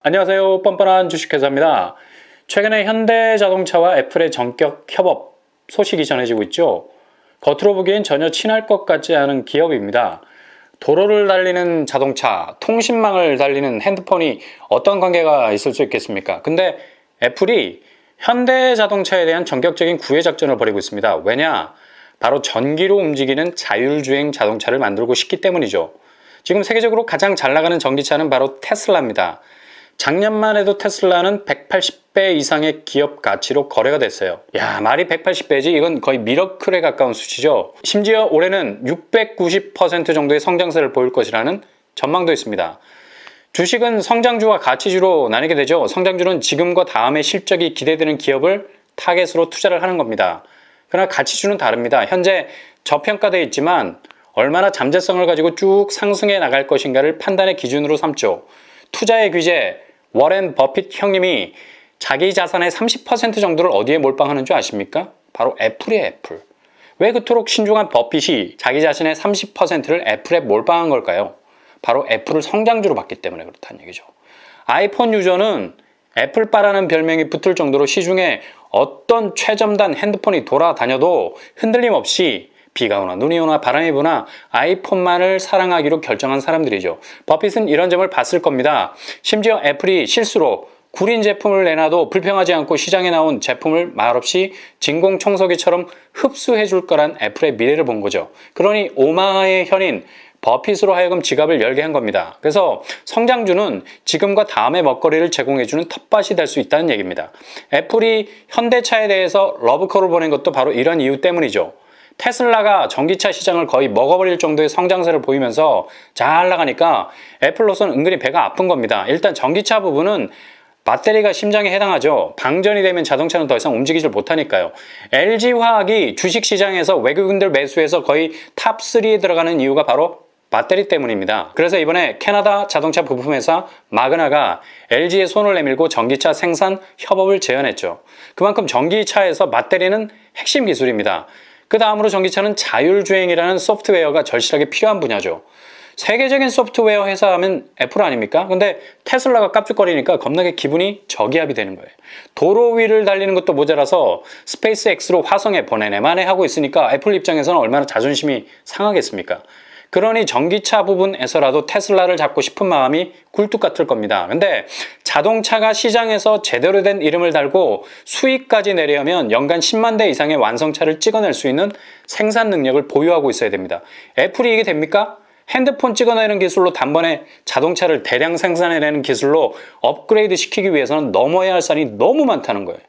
안녕하세요. 뻔뻔한 주식회사입니다. 최근에 현대자동차와 애플의 전격 협업 소식이 전해지고 있죠. 겉으로 보기엔 전혀 친할 것 같지 않은 기업입니다. 도로를 달리는 자동차, 통신망을 달리는 핸드폰이 어떤 관계가 있을 수 있겠습니까? 근데 애플이 현대자동차에 대한 전격적인 구애 작전을 벌이고 있습니다. 왜냐? 바로 전기로 움직이는 자율주행 자동차를 만들고 싶기 때문이죠. 지금 세계적으로 가장 잘 나가는 전기차는 바로 테슬라입니다. 작년만 해도 테슬라는 180배 이상의 기업 가치로 거래가 됐어요. 야, 말이 180배지 이건 거의 미러클에 가까운 수치죠. 심지어 올해는 690% 정도의 성장세를 보일 것이라는 전망도 있습니다. 주식은 성장주와 가치주로 나뉘게 되죠. 성장주는 지금과 다음의 실적이 기대되는 기업을 타겟으로 투자를 하는 겁니다. 그러나 가치주는 다릅니다. 현재 저평가되어 있지만 얼마나 잠재성을 가지고 쭉 상승해 나갈 것인가를 판단의 기준으로 삼죠. 투자의 귀재 워렌 버핏 형님이 자기 자산의 30% 정도를 어디에 몰빵하는 줄 아십니까? 바로 애플이에요, 애플. 왜 그토록 신중한 버핏이 자기 자신의 30%를 애플에 몰빵한 걸까요? 바로 애플을 성장주로 봤기 때문에 그렇다는 얘기죠. 아이폰 유저는 애플바라는 별명이 붙을 정도로 시중에 어떤 최첨단 핸드폰이 돌아다녀도 흔들림 없이 비가 오나 눈이 오나 바람이 부나 아이폰만을 사랑하기로 결정한 사람들이죠. 버핏은 이런 점을 봤을 겁니다. 심지어 애플이 실수로 구린 제품을 내놔도 불평하지 않고 시장에 나온 제품을 말없이 진공청소기처럼 흡수해 줄 거란 애플의 미래를 본 거죠. 그러니 오마하의 현인 버핏으로 하여금 지갑을 열게 한 겁니다. 그래서 성장주는 지금과 다음의 먹거리를 제공해주는 텃밭이 될 수 있다는 얘기입니다. 애플이 현대차에 대해서 러브콜을 보낸 것도 바로 이런 이유 때문이죠. 테슬라가 전기차 시장을 거의 먹어버릴 정도의 성장세를 보이면서 잘 나가니까 애플로서는 은근히 배가 아픈 겁니다. 일단 전기차 부분은 배터리가 심장에 해당하죠. 방전이 되면 자동차는 더 이상 움직이질 못하니까요. LG화학이 주식시장에서 외국인들 매수해서 거의 탑3에 들어가는 이유가 바로 배터리 때문입니다. 그래서 이번에 캐나다 자동차 부품회사 마그나가 LG에 손을 내밀고 전기차 생산 협업을 제안했죠. 그만큼 전기차에서 배터리는 핵심 기술입니다. 그 다음으로 전기차는 자율주행이라는 소프트웨어가 절실하게 필요한 분야죠. 세계적인 소프트웨어 회사 하면 애플 아닙니까? 근데 테슬라가 깝죽거리니까 겁나게 기분이 저기압이 되는 거예요. 도로 위를 달리는 것도 모자라서 스페이스X로 화성에 보내네만 하고 있으니까 애플 입장에서는 얼마나 자존심이 상하겠습니까? 그러니 전기차 부분에서라도 테슬라를 잡고 싶은 마음이 굴뚝 같을 겁니다. 근데 자동차가 시장에서 제대로 된 이름을 달고 수익까지 내려면 연간 10만 대 이상의 완성차를 찍어낼 수 있는 생산 능력을 보유하고 있어야 됩니다. 애플이 이게 됩니까? 핸드폰 찍어내는 기술로 단번에 자동차를 대량 생산해내는 기술로 업그레이드 시키기 위해서는 넘어야 할 산이 너무 많다는 거예요.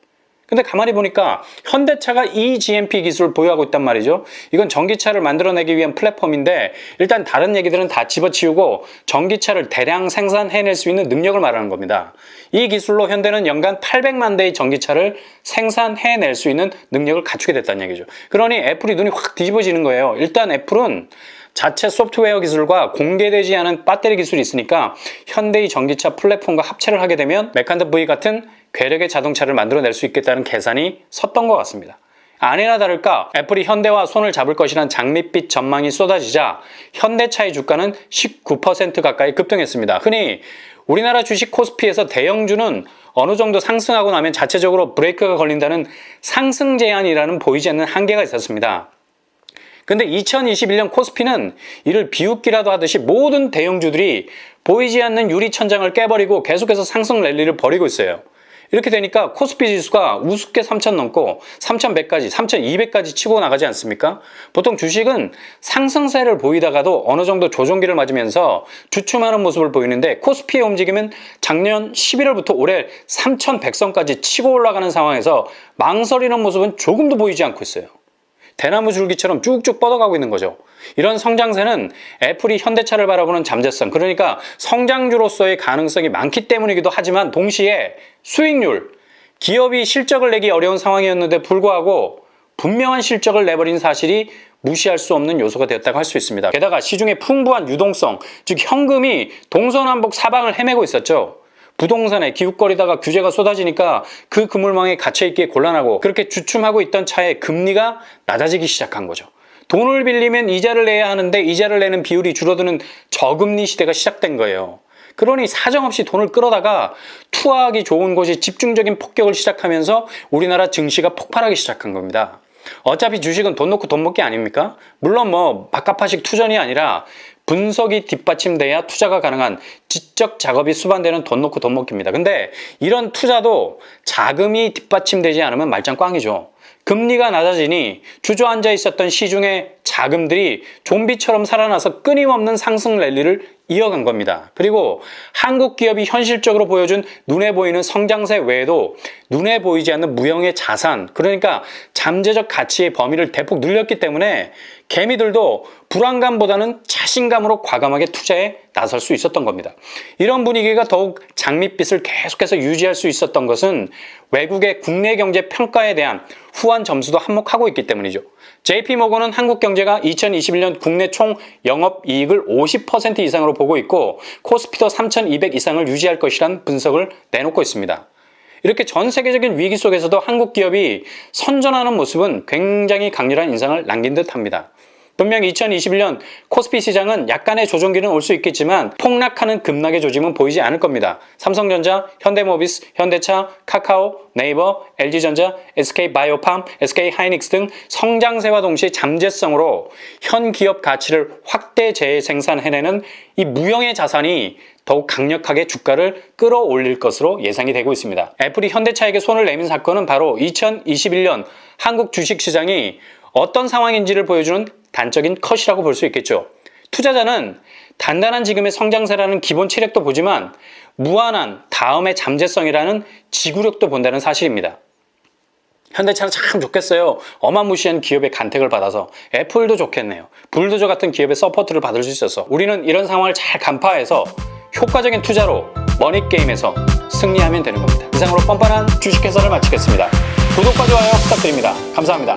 근데 가만히 보니까 현대차가 이 GMP 기술을 보유하고 있단 말이죠. 이건 전기차를 만들어내기 위한 플랫폼인데 일단 다른 얘기들은 다 집어치우고 전기차를 대량 생산해낼 수 있는 능력을 말하는 겁니다. 이 기술로 현대는 연간 800만 대의 전기차를 생산해낼 수 있는 능력을 갖추게 됐다는 얘기죠. 그러니 애플이 눈이 확 뒤집어지는 거예요. 일단 애플은 자체 소프트웨어 기술과 공개되지 않은 배터리 기술이 있으니까 현대의 전기차 플랫폼과 합체를 하게 되면 메칸드 V 같은 괴력의 자동차를 만들어낼 수 있겠다는 계산이 섰던 것 같습니다. 아니나 다를까 애플이 현대와 손을 잡을 것이란 장밋빛 전망이 쏟아지자 현대차의 주가는 19% 가까이 급등했습니다. 흔히 우리나라 주식 코스피에서 대형주는 어느 정도 상승하고 나면 자체적으로 브레이크가 걸린다는 상승 제한이라는 보이지 않는 한계가 있었습니다. 근데 2021년 코스피는 이를 비웃기라도 하듯이 모든 대형주들이 보이지 않는 유리천장을 깨버리고 계속해서 상승 랠리를 벌이고 있어요. 이렇게 되니까 코스피 지수가 우습게 3,000 넘고 3,100까지, 3,200까지 치고 나가지 않습니까? 보통 주식은 상승세를 보이다가도 어느 정도 조정기를 맞으면서 주춤하는 모습을 보이는데 코스피의 움직임은 작년 11월부터 올해 3,100선까지 치고 올라가는 상황에서 망설이는 모습은 조금도 보이지 않고 있어요. 대나무 줄기처럼 쭉쭉 뻗어가고 있는 거죠. 이런 성장세는 애플이 현대차를 바라보는 잠재성, 그러니까 성장주로서의 가능성이 많기 때문이기도 하지만 동시에 수익률, 기업이 실적을 내기 어려운 상황이었는데 불구하고 분명한 실적을 내버린 사실이 무시할 수 없는 요소가 되었다고 할 수 있습니다. 게다가 시중에 풍부한 유동성, 즉 현금이 동서남북 사방을 헤매고 있었죠. 부동산에 기웃거리다가 규제가 쏟아지니까 그 그물망에 갇혀있기에 곤란하고 그렇게 주춤하고 있던 차에 금리가 낮아지기 시작한 거죠. 돈을 빌리면 이자를 내야 하는데 이자를 내는 비율이 줄어드는 저금리 시대가 시작된 거예요. 그러니 사정없이 돈을 끌어다가 투하하기 좋은 곳이 집중적인 폭격을 시작하면서 우리나라 증시가 폭발하기 시작한 겁니다. 어차피 주식은 돈 놓고 돈 먹기 아닙니까? 물론 뭐 막가파식 투전이 아니라 분석이 뒷받침돼야 투자가 가능한 지적 작업이 수반되는 돈 놓고 돈 먹기입니다. 근데 이런 투자도 자금이 뒷받침되지 않으면 말짱 꽝이죠. 금리가 낮아지니 주저앉아 있었던 시중의 자금들이 좀비처럼 살아나서 끊임없는 상승 랠리를 이어간 겁니다. 그리고 한국 기업이 현실적으로 보여준 눈에 보이는 성장세 외에도 눈에 보이지 않는 무형의 자산, 그러니까 잠재적 가치의 범위를 대폭 늘렸기 때문에 개미들도 불안감보다는 자신감으로 과감하게 투자에 나설 수 있었던 겁니다. 이런 분위기가 더욱 장밋빛을 계속해서 유지할 수 있었던 것은 외국의 국내 경제 평가에 대한 후한 점수도 한몫하고 있기 때문이죠. JP모건은 한국 경제가 2021년 국내 총 영업이익을 50% 이상으로 보고 있고 코스피도 3,200 이상을 유지할 것이란 분석을 내놓고 있습니다. 이렇게 전 세계적인 위기 속에서도 한국 기업이 선전하는 모습은 굉장히 강렬한 인상을 남긴 듯합니다. 분명 2021년 코스피 시장은 약간의 조정기는 올 수 있겠지만 폭락하는 급락의 조짐은 보이지 않을 겁니다. 삼성전자, 현대모비스, 현대차, 카카오, 네이버, LG전자, SK바이오팜, SK하이닉스 등 성장세와 동시에 잠재성으로 현 기업 가치를 확대 재생산해내는 이 무형의 자산이 더욱 강력하게 주가를 끌어올릴 것으로 예상이 되고 있습니다. 애플이 현대차에게 손을 내민 사건은 바로 2021년 한국 주식시장이 어떤 상황인지를 보여주는 단적인 컷이라고 볼 수 있겠죠. 투자자는 단단한 지금의 성장세라는 기본 체력도 보지만 무한한 다음의 잠재성이라는 지구력도 본다는 사실입니다. 현대차는 참 좋겠어요. 어마무시한 기업의 간택을 받아서. 애플도 좋겠네요. 불도저 같은 기업의 서포트를 받을 수 있어서. 우리는 이런 상황을 잘 간파해서 효과적인 투자로 머니게임에서 승리하면 되는 겁니다. 이상으로 뻔뻔한 주식 해설을 마치겠습니다. 구독과 좋아요 부탁드립니다. 감사합니다.